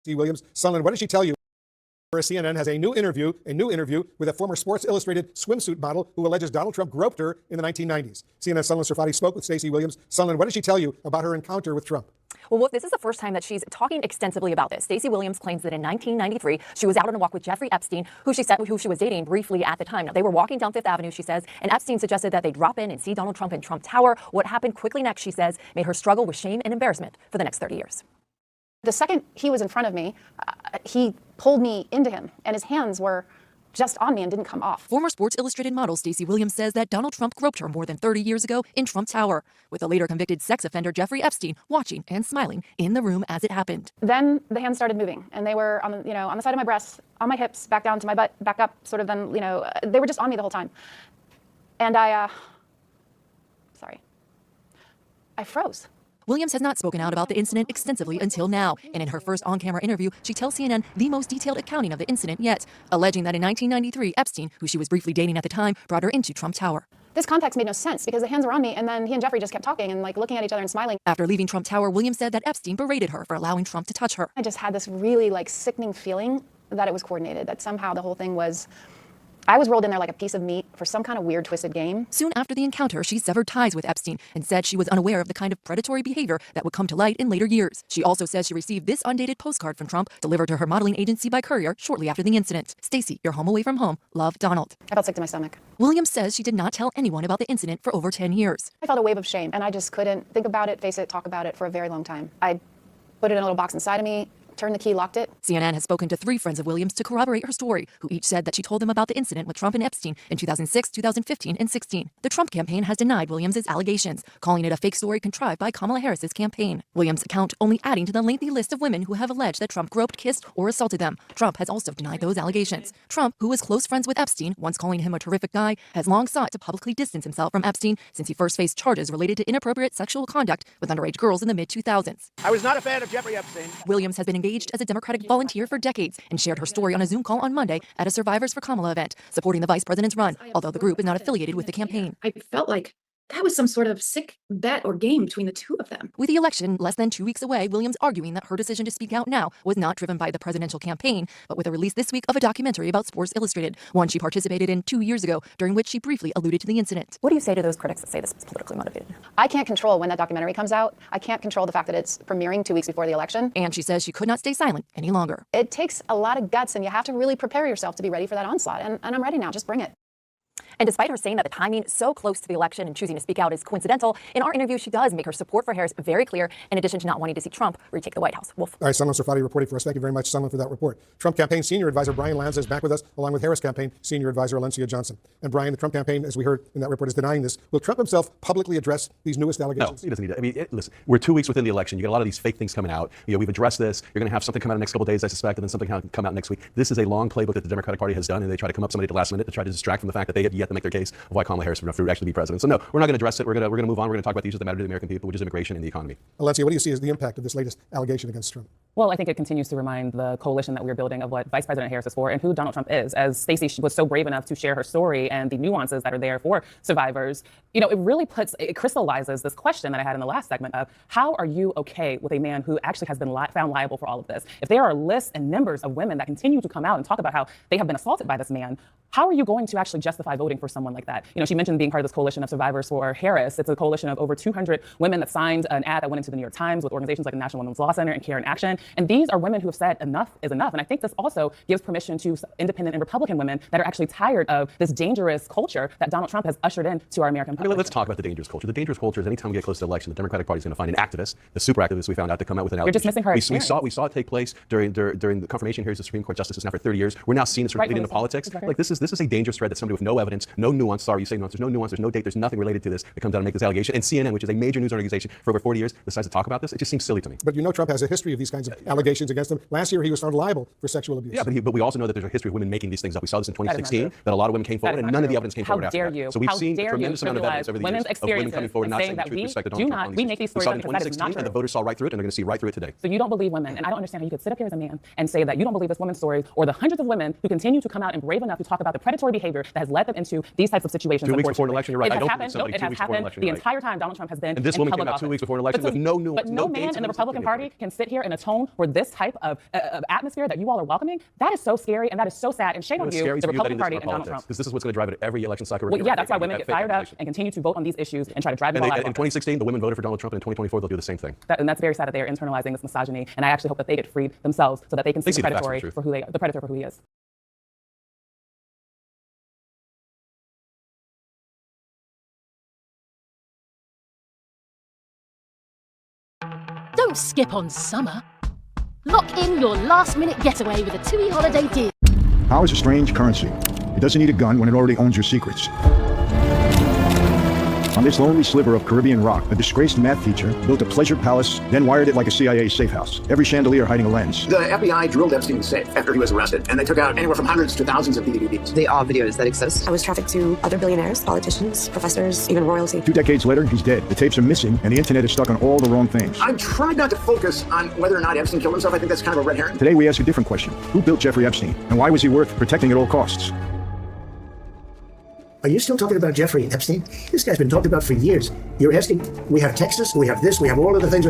Williams. Sunlen, what did she tell you? CNN has a new interview with a former Sports Illustrated swimsuit model who alleges Donald Trump groped her in the 1990s. CNN's Sunlen Serfati spoke with Stacey Williams. Sunlen, what did she tell you about her encounter with Trump? Well, look, this is the first time that she's talking extensively about this. Stacey Williams claims that in 1993, she was out on a walk with Jeffrey Epstein, who she was dating briefly at the time. Now, they were walking down Fifth Avenue, she says, and Epstein suggested that they drop in and see Donald Trump in Trump Tower. What happened quickly next, she says, made her struggle with shame and embarrassment for the next 30 years. The second he was in front of me, he pulled me into him, and his hands were just on me and didn't come off. Former Sports Illustrated model Stacey Williams says that Donald Trump groped her more than 30 years ago in Trump Tower, with the later convicted sex offender Jeffrey Epstein watching and smiling in the room as it happened. Then the hands started moving, and they were on the, on the side of my breasts, on my hips, back down to my butt, back up, sort of. Then, they were just on me the whole time, and I froze. Williams has not spoken out about the incident extensively until now, and in her first on-camera interview, she tells CNN the most detailed accounting of the incident yet, alleging that in 1993, Epstein, who she was briefly dating at the time, brought her into Trump Tower. This context made no sense because the hands were on me, and then he and Jeffrey just kept talking and looking at each other and smiling. After leaving Trump Tower, Williams said that Epstein berated her for allowing Trump to touch her. I just had this really sickening feeling that it was coordinated, that somehow the whole thing was, I was rolled in there like a piece of meat for some kind of weird twisted game. Soon after the encounter, she severed ties with Epstein and said she was unaware of the kind of predatory behavior that would come to light in later years. She also says she received this undated postcard from Trump delivered to her modeling agency by courier shortly after the incident. Stacey, you're home away from home. Love, Donald. I felt sick to my stomach. Williams says she did not tell anyone about the incident for over 10 years. I felt a wave of shame, and I just couldn't think about it, face it, talk about it for a very long time. I put it in a little box inside of me, turned the key, locked it. CNN has spoken to 3 friends of Williams to corroborate her story, who each said that she told them about the incident with Trump and Epstein in 2006, 2015, and 16. The Trump campaign has denied Williams' allegations, calling it a fake story contrived by Kamala Harris's campaign. Williams' account only adding to the lengthy list of women who have alleged that Trump groped, kissed, or assaulted them. Trump has also denied those allegations. Trump, who was close friends with Epstein, once calling him a terrific guy, has long sought to publicly distance himself from Epstein since he first faced charges related to inappropriate sexual conduct with underage girls in the mid-2000s. I was not a fan of Jeffrey Epstein. Williams has been engaged as a Democratic volunteer for decades and shared her story on a Zoom call on Monday at a Survivors for Kamala event, supporting the vice president's run, although the group is not affiliated with the campaign. I felt like that was some sort of sick bet or game between the two of them. With the election less than 2 weeks away, Williams arguing that her decision to speak out now was not driven by the presidential campaign, but with a release this week of a documentary about Sports Illustrated, one she participated in 2 years ago, during which she briefly alluded to the incident. What do you say to those critics that say this was politically motivated? I can't control when that documentary comes out. I can't control the fact that it's premiering 2 weeks before the election. And she says she could not stay silent any longer. It takes a lot of guts, and you have to really prepare yourself to be ready for that onslaught, and I'm ready now. Just bring it. And despite her saying that the timing so close to the election and choosing to speak out is coincidental, in our interview, she does make her support for Harris very clear, in addition to not wanting to see Trump retake the White House. Wolf. All right, Sunlen Serfati reporting for us. Thank you very much, Sunlen, for that report. Trump campaign senior advisor Brian Lanza is back with us, along with Harris campaign senior advisor Alencia Johnson. And Brian, the Trump campaign, as we heard in that report, is denying this. Will Trump himself publicly address these newest allegations? No, he doesn't need to. I mean, listen, we're 2 weeks within the election. You get a lot of these fake things coming out. We've addressed this. You're going to have something come out in the next couple of days, I suspect, and then something come out next week. This is a long playbook that the Democratic Party has done, and they try to come up somebody at the last minute to try to distract from the fact that they have yet to make their case of why Kamala Harris would actually be president. So no, we're not going to address it. We're going to move on. We're going to talk about the issues that matter to the American people, which is immigration and the economy. Alencia, what do you see as the impact of this latest allegation against Trump? Well, I think it continues to remind the coalition that we're building of what Vice President Harris is for and who Donald Trump is. As Stacey was so brave enough to share her story and the nuances that are there for survivors, it crystallizes this question that I had in the last segment of how are you okay with a man who actually has been found liable for all of this? If there are lists and numbers of women that continue to come out and talk about how they have been assaulted by this man, how are you going to actually justify voting for someone like that? She mentioned being part of this coalition of survivors for Harris. It's a coalition of over 200 women that signed an ad that went into the New York Times with organizations like the National Women's Law Center and Care in Action. And these are women who have said enough is enough. And I think this also gives permission to independent and Republican women that are actually tired of this dangerous culture that Donald Trump has ushered into our American public. Let's talk about the dangerous culture. The dangerous culture is anytime we get close to the election, the Democratic Party is going to find an activist, the super activist we found out, to come out with an allegation. You're just missing her experience. We saw it take place during the confirmation hearings of Supreme Court justices now for 30 years. We're now seeing this leading into politics. Exactly. This is a dangerous thread that somebody with no evidence, no nuance, sorry, you say nuance, there's no nuance, there's no date, there's nothing related to this that comes out and make this allegation. And CNN, which is a major news organization for over 40 years, decides to talk about this. It just seems silly to me. But Trump has a history of these kinds of allegations against him. Last year, he was found liable for sexual abuse. Yeah, but we also know that there's a history of women making these things up. We saw this in 2016, that a lot of women came forward, and none of the evidence came forward after that. So we've seen a tremendous amount of evidence over the years of women coming forward and not saying the truth with respect to Donald Trump. We make these stories saw it up in because that is not 2016, true. and the voters saw right through it, and they're going to see right through it today. So you don't believe women, and I don't understand how you could sit up here as a man and say that you don't believe this woman's story or the hundreds of women who continue to come out and brave enough to talk about the predatory behavior that has led them into these types of situations. 2 weeks before an election, you're right. It I don't happened. think it has happened the entire time Donald Trump has been and this in woman public came out office. 2 weeks before an election with no nuance. But no man in the Republican Party can sit here and atone known for this type of atmosphere that you all are welcoming, that is so scary and that is so sad. And shame on you, Scary the for you letting Republican this Party into and Donald politics, Trump. because this is what's going to drive it every election cycle. Well, yeah, that's why women get fired up and continue to vote on these issues and try to drive them all out of In office. 2016, the women voted for Donald Trump, and in 2024, they'll do the same thing. And that's very sad that they are internalizing this misogyny. And I actually hope that they get freed themselves so that they can see They see the the facts predatory of the truth. for who they are, the predator for who he is. Don't skip on summer. Lock in your last-minute getaway with a TUI holiday deal. Power is a strange currency. It doesn't need a gun when it already owns your secrets. On this lonely sliver of Caribbean rock, a disgraced math teacher built a pleasure palace, then wired it like a CIA safe house. Every chandelier hiding a lens. The FBI drilled Epstein's safe after he was arrested, and they took out anywhere from hundreds to thousands of DVDs. They are videos that exist. I was trafficked to other billionaires, politicians, professors, even royalty. 2 decades later, he's dead. The tapes are missing, and the internet is stuck on all the wrong things. I've tried not to focus on whether or not Epstein killed himself. I think that's kind of a red herring. Today, we ask a different question. Who built Jeffrey Epstein, and why was he worth protecting at all costs? Are you still talking about Jeffrey Epstein? This guy's been talked about for years. You're asking, we have Texas, we have this, we have all of the things.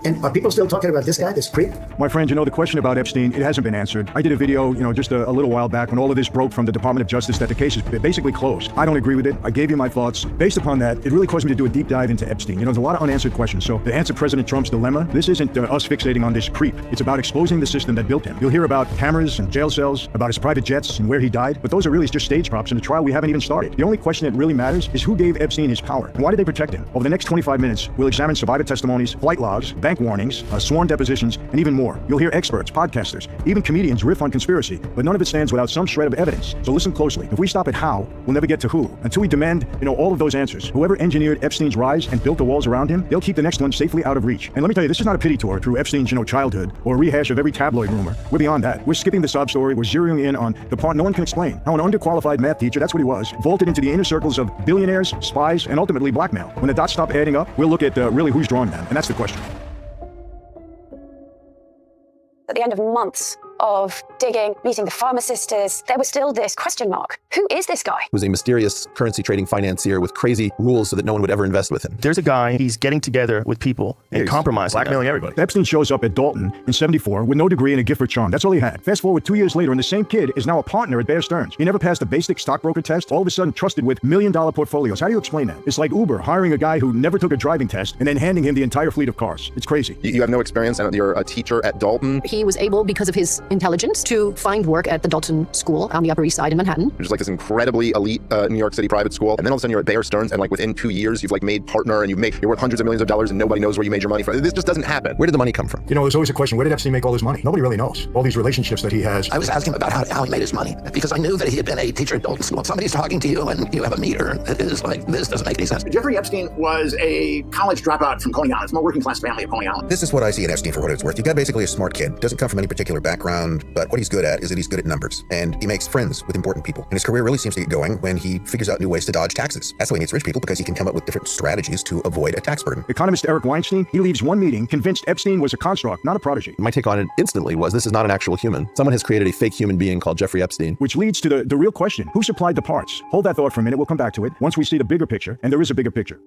And are people still talking about this guy, this creep? My friend, the question about Epstein, it hasn't been answered. I did a video, just a little while back when all of this broke from the Department of Justice that the case is basically closed. I don't agree with it. I gave you my thoughts. Based upon that, it really caused me to do a deep dive into Epstein. There's a lot of unanswered questions. So to answer President Trump's dilemma, this isn't us fixating on this creep. It's about exposing the system that built him. You'll hear about cameras and jail cells, about his private jets and where he died, but those are really just stage props in a trial we haven't even started. The only question that really matters is who gave Epstein his power and why did they protect him? Over the next 25 minutes, we'll examine survivor testimonies, flight logs, bank warnings, sworn depositions, and even more. You'll hear experts, podcasters, even comedians riff on conspiracy, but none of it stands without some shred of evidence. So listen closely. If we stop at how, we'll never get to who. Until we demand, all of those answers. Whoever engineered Epstein's rise and built the walls around him, they'll keep the next one safely out of reach. And let me tell you, this is not a pity tour through Epstein's, childhood or a rehash of every tabloid rumor. We're beyond that. We're skipping the sob story. We're zeroing in on the part no one can explain. How an underqualified math teacher, that's what he was, vaulted into the inner circles of billionaires, spies, and ultimately blackmail. When the dots stop adding up, we'll look at really who's drawing them. And that's the question. At the end of months of digging, meeting the farmer sisters, there was still this question mark. Who is this guy? He was a mysterious currency trading financier with crazy rules so that no one would ever invest with him. There's a guy, he's getting together with people and compromising, blackmailing everybody. Epstein shows up at Dalton in '74 with no degree and a gift for charm. That's all he had. Fast forward 2 years later, and the same kid is now a partner at Bear Stearns. He never passed a basic stockbroker test, all of a sudden trusted with $1 million portfolios. How do you explain that? It's like Uber hiring a guy who never took a driving test and then handing him the entire fleet of cars. It's crazy. You have no experience, and you're a teacher at Dalton. He was able, because of his intelligence, to find work at the Dalton School on the Upper East Side in Manhattan. Which is like this incredibly elite New York City private school. And then all of a sudden you're at Bear Stearns, and within 2 years, you've made partner, and you're worth hundreds of millions of dollars, and nobody knows where you made your money from. This just doesn't happen. Where did the money come from? There's always a question, where did Epstein make all his money? Nobody really knows. All these relationships that he has. I was asking about how he made his money, because I knew that he had been a teacher at Dalton School. If somebody's talking to you and you have a meter that is this doesn't make any sense. Jeffrey Epstein was a college dropout from Coney Island, from a working class family of Coney Island. This is what I see in Epstein for what it's worth. You've got basically a smart kid. Doesn't come from any particular background, but what he's good at is that he's good at numbers. And he makes friends with important people. And his career really seems to get going when he figures out new ways to dodge taxes. That's why he meets rich people, because he can come up with different strategies to avoid a tax burden. Economist Eric Weinstein, he leaves one meeting convinced Epstein was a construct, not a prodigy. My take on it instantly was this is not an actual human. Someone has created a fake human being called Jeffrey Epstein. Which leads to the real question. Who supplied the parts? Hold that thought for a minute. We'll come back to it once we see the bigger picture. And there is a bigger picture.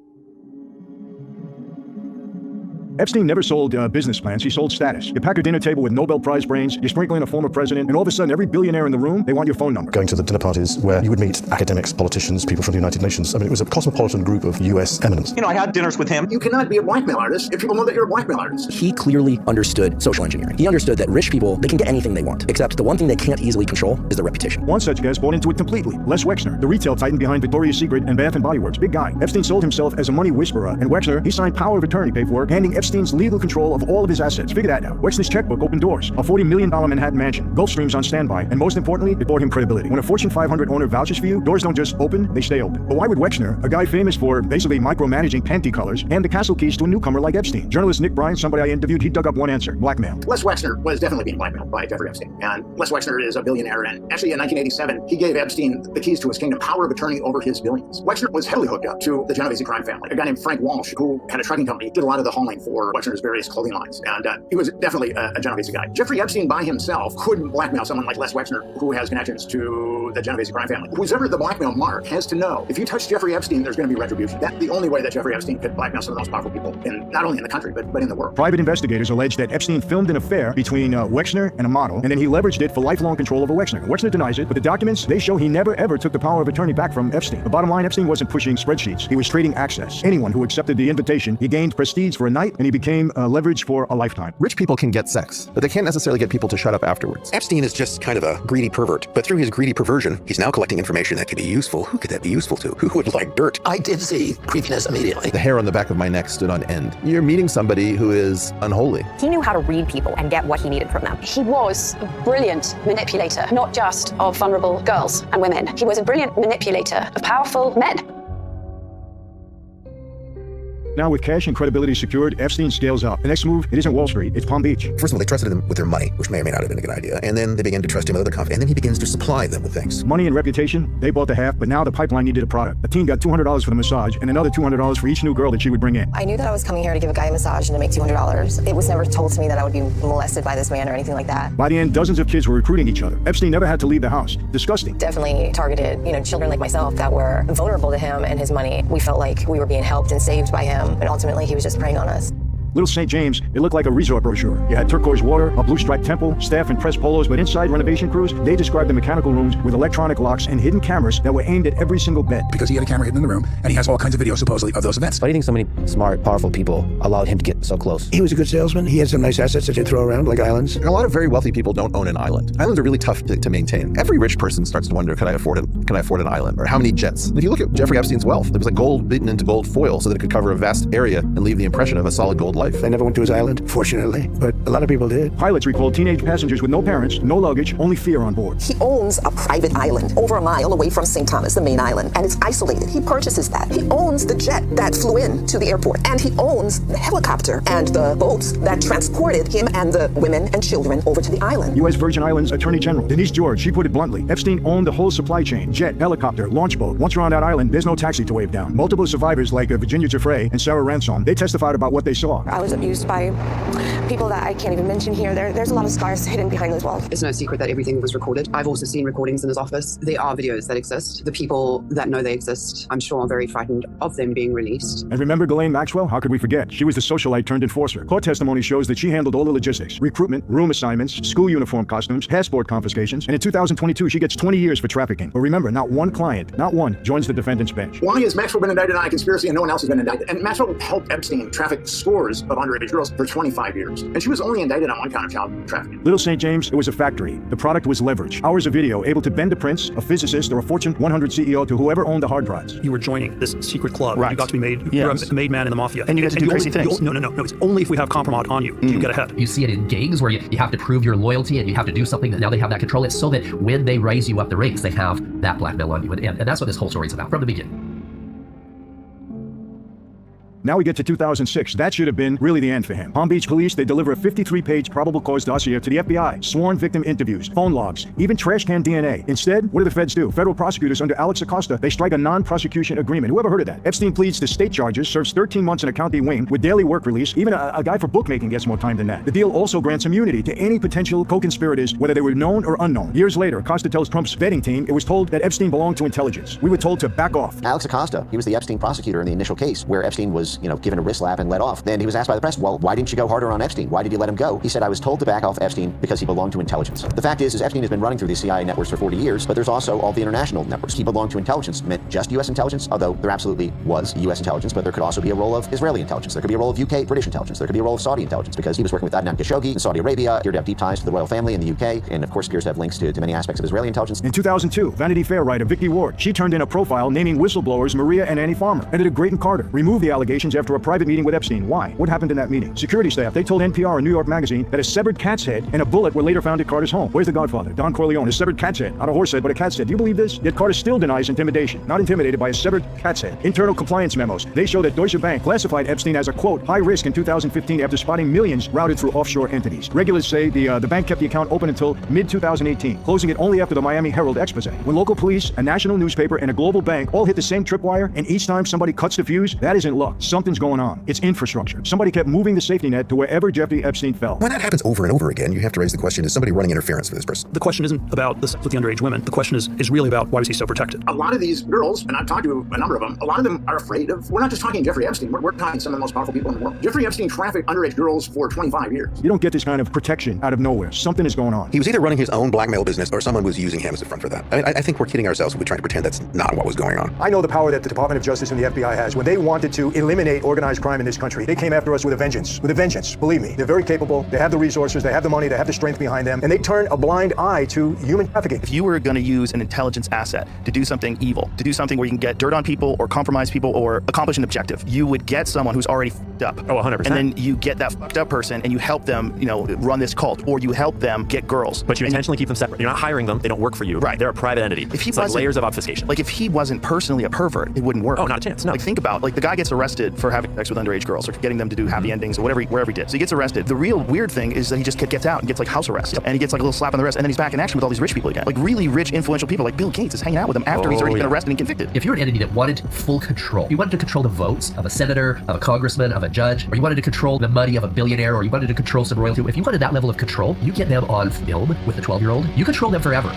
Epstein never sold business plans, he sold status. You pack a dinner table with Nobel Prize brains, you sprinkle in a former president, and all of a sudden every billionaire in the room, they want your phone number. Going to the dinner parties where you would meet academics, politicians, people from the United Nations. It was a cosmopolitan group of US eminence. I had dinners with him. You cannot be a blackmail artist if people know that you're a blackmail artist. He clearly understood social engineering. He understood that rich people, they can get anything they want, except the one thing they can't easily control is their reputation. One such guest bought into it completely. Les Wexner, the retail titan behind Victoria's Secret and Bath & Body Works, big guy. Epstein sold himself as a money whisperer, and Wexner, he signed power of attorney paperwork, handing Epstein's legal control of all of his assets. Figure that out. Wexner's checkbook opened doors, a $40 million Manhattan mansion, Gulfstreams on standby, and most importantly, it brought him credibility. When a Fortune 500 owner vouches for you, doors don't just open, they stay open. But why would Wexner, a guy famous for basically micromanaging panty colors, hand the castle keys to a newcomer like Epstein? Journalist Nick Bryan, somebody I interviewed, he dug up one answer: blackmail. Les Wexner was definitely being blackmailed by Jeffrey Epstein. And Les Wexner is a billionaire, and actually in 1987, he gave Epstein the keys to his kingdom, power of attorney over his billions. Wexner was heavily hooked up to the Genovese crime family. A guy named Frank Walsh, who had a trucking company, did a lot of the hauling for for Wexner's various clothing lines. And he was definitely a Genovese guy. Jeffrey Epstein by himself couldn't blackmail someone like Les Wexner, who has connections to the Genovese crime family. Who's ever the blackmail mark has to know, if you touch Jeffrey Epstein, there's going to be retribution. That's the only way that Jeffrey Epstein could blackmail some of the most powerful people, not only in the country, but in the world. Private investigators allege that Epstein filmed an affair between Wexner and a model, and then he leveraged it for lifelong control over Wexner. Wexner denies it, but the documents, they show he never ever took the power of attorney back from Epstein. The bottom line, Epstein wasn't pushing spreadsheets. He was trading access. Anyone who accepted the invitation, he gained prestige for a night, and he became leverage for a lifetime. Rich people can get sex, but they can't necessarily get people to shut up afterwards. Epstein is just kind of a greedy pervert, but through his greedy perversion, he's now collecting information that could be useful. Who could that be useful to? Who would like dirt? I did see creepiness immediately. The hair on the back of my neck stood on end. You're meeting somebody who is unholy. He knew how to read people and get what he needed from them. He was a brilliant manipulator, not just of vulnerable girls and women. He was a brilliant manipulator of powerful men. Now, with cash and credibility secured, Epstein scales up. The next move, it isn't Wall Street, it's Palm Beach. First of all, they trusted him with their money, which may or may not have been a good idea. And then they began to trust him with other confidence. And then he begins to supply them with things. Money and reputation, they bought the half, but now the pipeline needed a product. The team got $200 for the massage and another $200 for each new girl that she would bring in. I knew that I was coming here to give a guy a massage and to make $200. It was never told to me that I would be molested by this man or anything like that. By the end, dozens of kids were recruiting each other. Epstein never had to leave the house. Disgusting. Definitely targeted, children like myself that were vulnerable to him and his money. We felt like we were being helped and saved by him, and ultimately he was just preying on us. Little St. James, it looked like a resort brochure. You had turquoise water, a blue-striped temple, staff in pressed polos, but inside renovation crews, they described the mechanical rooms with electronic locks and hidden cameras that were aimed at every single bed. Because he had a camera hidden in the room, and he has all kinds of videos, supposedly, of those events. Why do you think so many smart, powerful people allowed him to get so close? He was a good salesman. He had some nice assets that he'd throw around, like islands. And a lot of very wealthy people don't own an island. Islands are really tough to maintain. Every rich person starts to wonder, can I afford an island? Or how many jets? And if you look at Jeffrey Epstein's wealth, there was like gold beaten into gold foil so that it could cover a vast area and leave the impression of a solid gold life. They never went to his island, fortunately, but a lot of people did. Pilots recalled teenage passengers with no parents, no luggage, only fear on board. He owns a private island over a mile away from St. Thomas, the main island, and it's isolated. He purchases that. He owns the jet that flew in to the airport, and he owns the helicopter and the boats that transported him and the women and children over to the island. U.S. Virgin Islands Attorney General Denise George, she put it bluntly, Epstein owned the whole supply chain, jet, helicopter, launch boat. Once you're on that island, there's no taxi to wave down. Multiple survivors like Virginia Giuffre and Sarah Ransom, they testified about what they saw. I was abused by people that I can't even mention here. There's a lot of scars hidden behind those walls. It's no secret that everything was recorded. I've also seen recordings in his office. There are videos that exist. The people that know they exist, I'm sure, are very frightened of them being released. And remember Ghislaine Maxwell? How could we forget? She was the socialite turned enforcer. Court testimony shows that she handled all the logistics, recruitment, room assignments, school uniform costumes, passport confiscations, and in 2022, she gets 20 years for trafficking. But remember, not one client, not one, joins the defendant's bench. Why has Maxwell been indicted on a conspiracy and no one else has been indicted? And Maxwell helped Epstein traffic scores of underage girls for 25 years. And she was only indicted on one count of child trafficking. Little St. James, it was a factory. The product was leverage. Hours of video able to bend a prince, a physicist, or a Fortune 100 CEO to whoever owned the hard drives. You were joining this secret club. Right. You got to be made, yes. You're a made man in the mafia. And you get to do crazy things. No. It's only if we have compromise on you do you get ahead. You see it in gigs where you have to prove your loyalty and you have to do something that now they have that control. It's so that when they raise you up the ranks, they have that blackmail on you. And that's what this whole story is about from the beginning. Now we get to 2006. That should have been really the end for him. Palm Beach police, they deliver a 53-page probable cause dossier to the FBI. Sworn victim interviews, phone logs, even trash can DNA. Instead, what do the feds do? Federal prosecutors under Alex Acosta, they strike a non-prosecution agreement. Whoever heard of that? Epstein pleads to state charges, serves 13 months in a county wing with daily work release. Even a guy for bookmaking gets more time than that. The deal also grants immunity to any potential co-conspirators, whether they were known or unknown. Years later, Acosta tells Trump's vetting team it was told that Epstein belonged to intelligence. We were told to back off. Alex Acosta, he was the Epstein prosecutor in the initial case where Epstein was, given a wrist slap and let off. Then he was asked by the press, well, why didn't you go harder on Epstein? Why did you let him go? He said, I was told to back off Epstein because he belonged to intelligence. The fact is Epstein has been running through the CIA networks for 40 years, but there's also all the international networks. He belonged to intelligence, meant just U.S. intelligence, although there absolutely was U.S. intelligence, but there could also be a role of Israeli intelligence. There could be a role of UK, British intelligence. There could be a role of Saudi intelligence because he was working with Adnan Khashoggi in Saudi Arabia, appeared to have deep ties to the royal family in the UK, and of course appears to have links to many aspects of Israeli intelligence. In 2002, Vanity Fair writer Vicky Ward, she turned in a profile naming whistleblowers Maria and Annie Farmer. Editor Grayton Carter removed the allegations after a private meeting with Epstein. Why? What happened in that meeting? Security staff, they told NPR and New York Magazine that a severed cat's head and a bullet were later found at Carter's home. Where's the Godfather? Don Corleone, a severed cat's head. Not a horse head, but a cat's head. Do you believe this? Yet Carter still denies intimidation. Not intimidated by a severed cat's head. Internal compliance memos, they show that Deutsche Bank classified Epstein as a, quote, high risk in 2015 after spotting millions routed through offshore entities. Regulars say the bank kept the account open until mid-2018, closing it only after the Miami Herald expose. When local police, a national newspaper, and a global bank all hit the same tripwire, and each time somebody cuts the fuse, that isn't luck. Something's going on. It's infrastructure. Somebody kept moving the safety net to wherever Jeffrey Epstein fell. When that happens over and over again, you have to raise the question, is somebody running interference for this person? The question isn't about the sex with the underage women. The question is really about why was he so protected? A lot of these girls, and I've talked to a number of them, a lot of them are afraid of, we're not just talking Jeffrey Epstein, we're talking some of the most powerful people in the world. Jeffrey Epstein trafficked underage girls for 25 years. You don't get this kind of protection out of nowhere. Something is going on. He was either running his own blackmail business or someone was using him as a front for that. I mean, I think we're kidding ourselves if we try to pretend that's not what was going on. I know the power that the Department of Justice and the FBI has. When they wanted to eliminate organized crime in this country, they came after us with a vengeance. With a vengeance, believe me. They're very capable. They have the resources. They have the money. They have the strength behind them. And they turn a blind eye to human trafficking. If you were going to use an intelligence asset to do something evil, to do something where you can get dirt on people or compromise people or accomplish an objective, you would get someone who's already fucked up. Oh, 100%. And then you get that fucked up person and you help them, run this cult, or you help them get girls. But you intentionally keep them separate. You're not hiring them. They don't work for you. Right. They're a private entity. If he it's like wasn't, layers of obfuscation. Like if he wasn't personally a pervert, it wouldn't work. Oh, not a chance. No. Like think about, the guy gets arrested for having sex with underage girls or getting them to do happy endings or wherever he did. So he gets arrested. The real weird thing is that he just gets out and gets house arrest. And he gets a little slap on the wrist, and then he's back in action with all these rich people again. Really rich, influential people. Like Bill Gates is hanging out with him after he's already been arrested and convicted. If you're an entity that wanted full control, you wanted to control the votes of a senator, of a congressman, of a judge, or you wanted to control the money of a billionaire, or you wanted to control some royalty, if you wanted that level of control, you get them on film with a 12-year-old, you control them forever.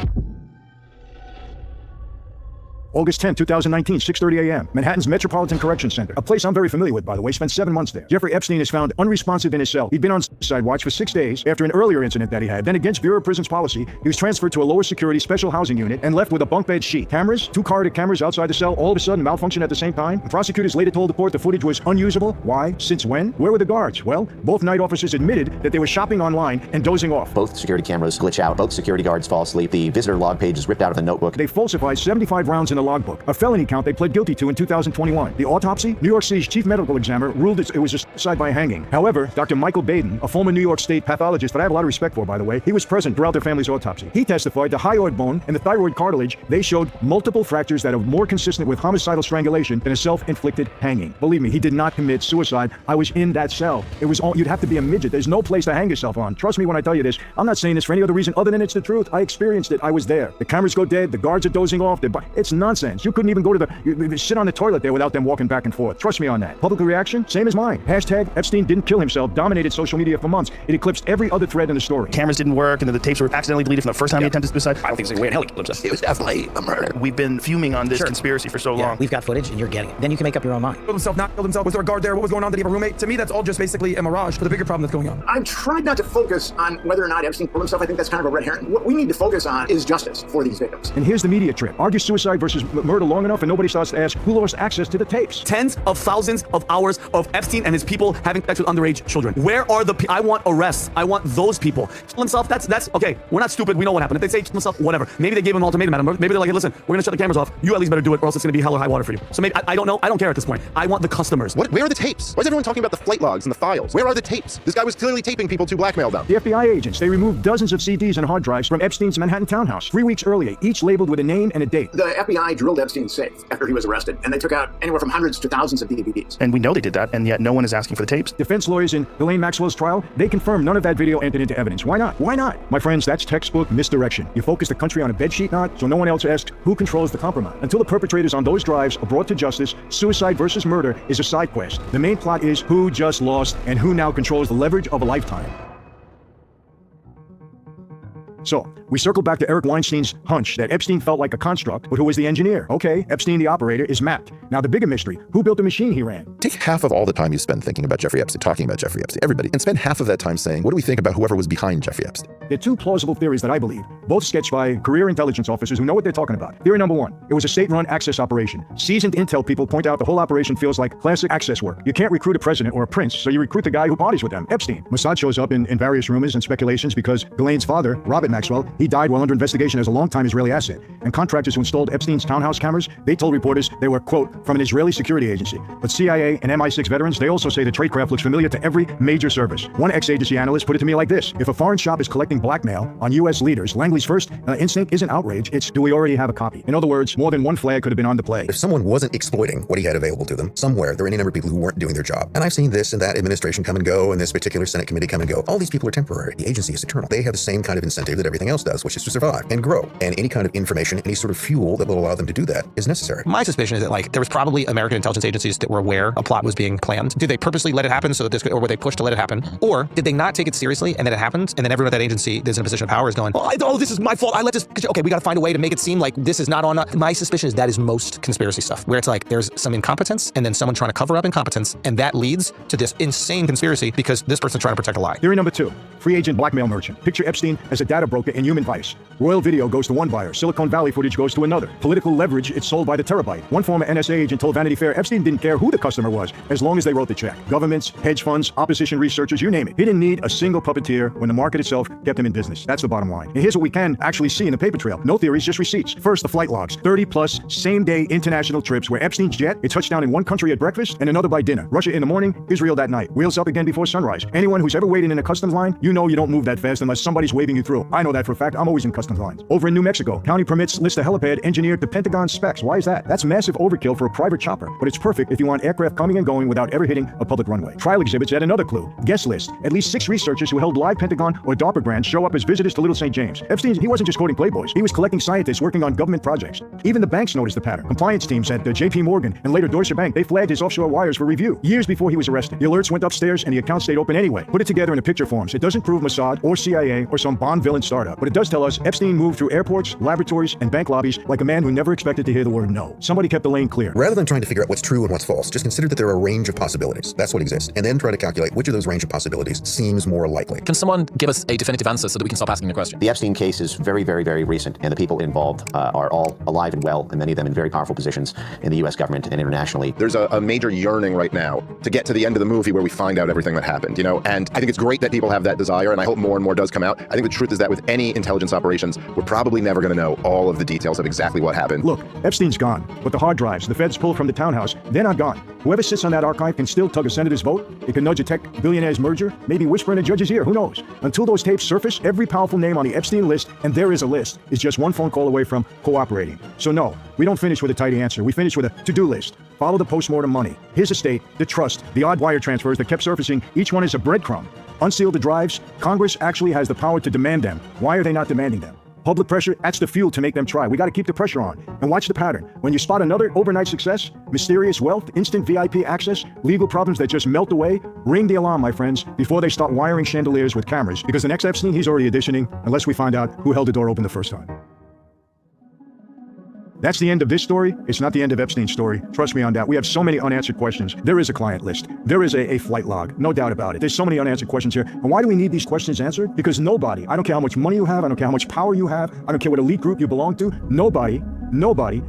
August 10, 2019, 6:30 a.m. Manhattan's Metropolitan Correction Center, a place I'm very familiar with, by the way. Spent 7 months there. Jeffrey Epstein is found unresponsive in his cell. He'd been on suicide watch for 6 days after an earlier incident that he had. Then, against Bureau of Prisons policy, he was transferred to a lower security special housing unit and left with a bunk bed sheet. Cameras, 2 corridor cameras outside the cell, all of a sudden malfunctioned at the same time. The prosecutors later told the court the footage was unusable. Why? Since when? Where were the guards? Well, both night officers admitted that they were shopping online and dozing off. Both security cameras glitch out. Both security guards fall asleep. The visitor log page is ripped out of the notebook. They falsified 75 rounds in the logbook, a felony count they pled guilty to in 2021. The autopsy? New York City's chief medical examiner ruled it was a suicide by hanging. However, Dr. Michael Baden, a former New York State pathologist that I have a lot of respect for, by the way, he was present throughout their family's autopsy. He testified the hyoid bone and the thyroid cartilage, they showed multiple fractures that are more consistent with homicidal strangulation than a self-inflicted hanging. Believe me, he did not commit suicide. I was in that cell. It was all, you'd have to be a midget. There's no place to hang yourself on. Trust me when I tell you this. I'm not saying this for any other reason other than it's the truth. I experienced it. I was there. The cameras go dead. The guards are dozing off. It's nonsense. You couldn't even go to you sit on the toilet there without them walking back and forth. Trust me on that. Public reaction? Same as mine. Hashtag Epstein didn't kill himself dominated social media for months. It eclipsed every other thread in the story. Cameras didn't work, and then the tapes were accidentally deleted from the first time he attempted suicide. I don't think there's any way in hell he killed himself. It was definitely a murder. We've been fuming on this conspiracy for so long. We've got footage, and you're getting it. Then you can make up your own mind. Killed himself, not killed himself. Was there a guard there? What was going on? Did he have a roommate? To me, that's all just basically a mirage for the bigger problem that's going on. I've tried not to focus on whether or not Epstein killed himself. I think that's kind of a red herring. What we need to focus on is justice for these victims. And here's the media trip. Argue suicide versus murder long enough, and nobody starts to ask who lost access to the tapes. Tens of thousands of hours of Epstein and his people having sex with underage children. Where are the I want arrests. I want those people. Kill himself, that's okay. We're not stupid. We know what happened. If they say kill himself, whatever. Maybe they gave him an ultimatum, Adam. Maybe they're like, hey, listen, we're going to shut the cameras off. You at least better do it or else it's going to be hell or high water for you. So maybe, I don't know. I don't care at this point. I want the customers. Where are the tapes? Why is everyone talking about the flight logs and the files? Where are the tapes? This guy was clearly taping people to blackmail them. The FBI agents, they removed dozens of CDs and hard drives from Epstein's Manhattan townhouse 3 weeks earlier, each labeled with a name and a date. The FBI drilled Epstein's safe after he was arrested, and they took out anywhere from hundreds to thousands of DVDs. And we know they did that, and yet no one is asking for the tapes. Defense lawyers in Ghislaine Maxwell's trial, they confirmed none of that video entered into evidence. Why not? Why not? My friends, that's textbook misdirection. You focus the country on a bedsheet knot, so no one else asks who controls the compromise. Until the perpetrators on those drives are brought to justice, suicide versus murder is a side quest. The main plot is who just lost and who now controls the leverage of a lifetime. So, we circle back to Eric Weinstein's hunch that Epstein felt like a construct, but who was the engineer? Okay, Epstein, the operator, is mapped. Now, the bigger mystery, who built the machine he ran? Take half of all the time you spend thinking about Jeffrey Epstein, talking about Jeffrey Epstein, everybody, and spend half of that time saying, what do we think about whoever was behind Jeffrey Epstein? There are 2 plausible theories that I believe, both sketched by career intelligence officers who know what they're talking about. Theory number 1, it was a state-run access operation. Seasoned intel people point out the whole operation feels like classic access work. You can't recruit a president or a prince, so you recruit the guy who parties with them, Epstein. Mossad shows up in various rumors and speculations because Ghislaine's father, Robert Maxwell, he died while under investigation as a long-time Israeli asset. And contractors who installed Epstein's townhouse cameras, they told reporters they were, quote, from an Israeli security agency. But CIA and MI6 veterans, they also say the tradecraft looks familiar to every major service. One ex-agency analyst put it to me like this: if a foreign shop is collecting blackmail on U.S. leaders, Langley's first instinct isn't outrage, it's do we already have a copy? In other words, more than one flag could have been on the play. If someone wasn't exploiting what he had available to them, somewhere there are any number of people who weren't doing their job. And I've seen this and that administration come and go, and this particular Senate committee come and go. All these people are temporary. The agency is eternal. They have the same kind of incentive that everything else does, which is to survive and grow. And any kind of information, any sort of fuel that will allow them to do that is necessary. My suspicion is that like there was probably American intelligence agencies that were aware a plot was being planned. Did they purposely let it happen so that this could, or were they pushed to let it happen? Or did they not take it seriously and then it happened and then everyone at that agency that's in a position of power is going, oh, this is my fault. I let this, okay, we got to find a way to make it seem like this is not on. My suspicion is that is most conspiracy stuff, where it's like there's some incompetence and then someone trying to cover up incompetence, and that leads to this insane conspiracy because this person's trying to protect a lie. Theory number 2, free agent blackmail merchant. Picture Epstein as a data broker in human vice. Royal video goes to one buyer. Silicon Valley footage goes to another. Political leverage, it's sold by the terabyte. One former NSA agent told Vanity Fair Epstein didn't care who the customer was as long as they wrote the check. Governments, hedge funds, opposition researchers, you name it. He didn't need a single puppeteer when the market itself kept him in business. That's the bottom line. And here's what we can actually see in the paper trail. No theories, just receipts. First, the flight logs. 30 plus same-day international trips where Epstein's jet, it touched down in one country at breakfast and another by dinner. Russia in the morning, Israel that night. Wheels up again before sunrise. Anyone who's ever waited in a customs line, you know you don't move that fast unless somebody's waving you through. I know that for a fact. I'm always in customs lines. Over in New Mexico, county permits list a helipad engineered to Pentagon specs. Why is that? That's massive overkill for a private chopper, but it's perfect if you want aircraft coming and going without ever hitting a public runway. Trial exhibits add another clue. Guest list. At least 6 researchers who held live Pentagon or DARPA grants show up as visitors to Little St. James. Epstein, he wasn't just quoting playboys. He was collecting scientists working on government projects. Even the banks noticed the pattern. Compliance teams at JP Morgan and later Deutsche Bank, they flagged his offshore wires for review years before he was arrested. The alerts went upstairs and the account stayed open anyway. Put it together in a picture forms. It doesn't prove Mossad or CIA or some Bond villain startup, but it does tell us Epstein moved through airports, laboratories, and bank lobbies like a man who never expected to hear the word no. Somebody kept the lane clear. Rather than trying to figure out what's true and what's false, just consider that there are a range of possibilities. That's what exists. And then try to calculate which of those range of possibilities seems more likely. Can someone give us a definitive answer so that we can stop asking the question? The Epstein case is very, very, very recent, and the people involved are all alive and well, and many of them in very powerful positions in the U.S. government and internationally. There's a major yearning right now to get to the end of the movie where we find out everything that happened, you know, and I think it's great that people have that desire, and I hope more and more does come out. I think the truth is that with any intelligence operations, we're probably never going to know all of the details of exactly what happened. Look, Epstein's gone, but the hard drives the feds pulled from the townhouse, they're not gone. Whoever sits on that archive can still tug a senator's vote. It can nudge a tech billionaire's merger, maybe whisper in a judge's ear, who knows? Until those tapes surface, every powerful name on the Epstein list, and there is a list, is just one phone call away from cooperating. So no, we don't finish with a tidy answer. We finish with a to-do list. Follow the postmortem money, his estate, the trust, the odd wire transfers that kept surfacing. Each one is a breadcrumb. Unseal the drives. Congress actually has the power to demand them. Why are they not demanding them? Public pressure, that's the fuel to make them try. We got to keep the pressure on. And watch the pattern. When you spot another overnight success, mysterious wealth, instant VIP access, legal problems that just melt away, ring the alarm, my friends, before they start wiring chandeliers with cameras. Because the next Epstein, he's already auditioning, unless we find out who held the door open the first time. That's the end of this story. It's not the end of Epstein's story. Trust me on that. We have so many unanswered questions. There is a client list. There is a flight log. No doubt about it. There's so many unanswered questions here. And why do we need these questions answered? Because nobody, I don't care how much money you have, I don't care how much power you have, I don't care what elite group you belong to, nobody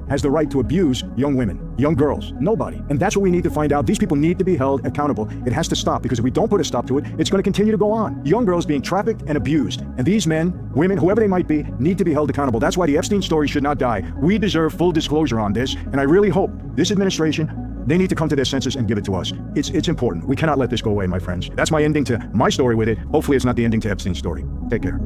has the right to abuse young women, young girls. Nobody. And that's what we need to find out. These people need to be held accountable. It has to stop, because if we don't put a stop to it, it's going to continue to go on. Young girls being trafficked and abused. And these men, women, whoever they might be, need to be held accountable. That's why the Epstein story should not die. We deserve full disclosure on this. And I really hope this administration, they need to come to their senses and give it to us. It's important. We cannot let this go away, my friends. That's my ending to my story with it. Hopefully it's not the ending to Epstein's story. Take care.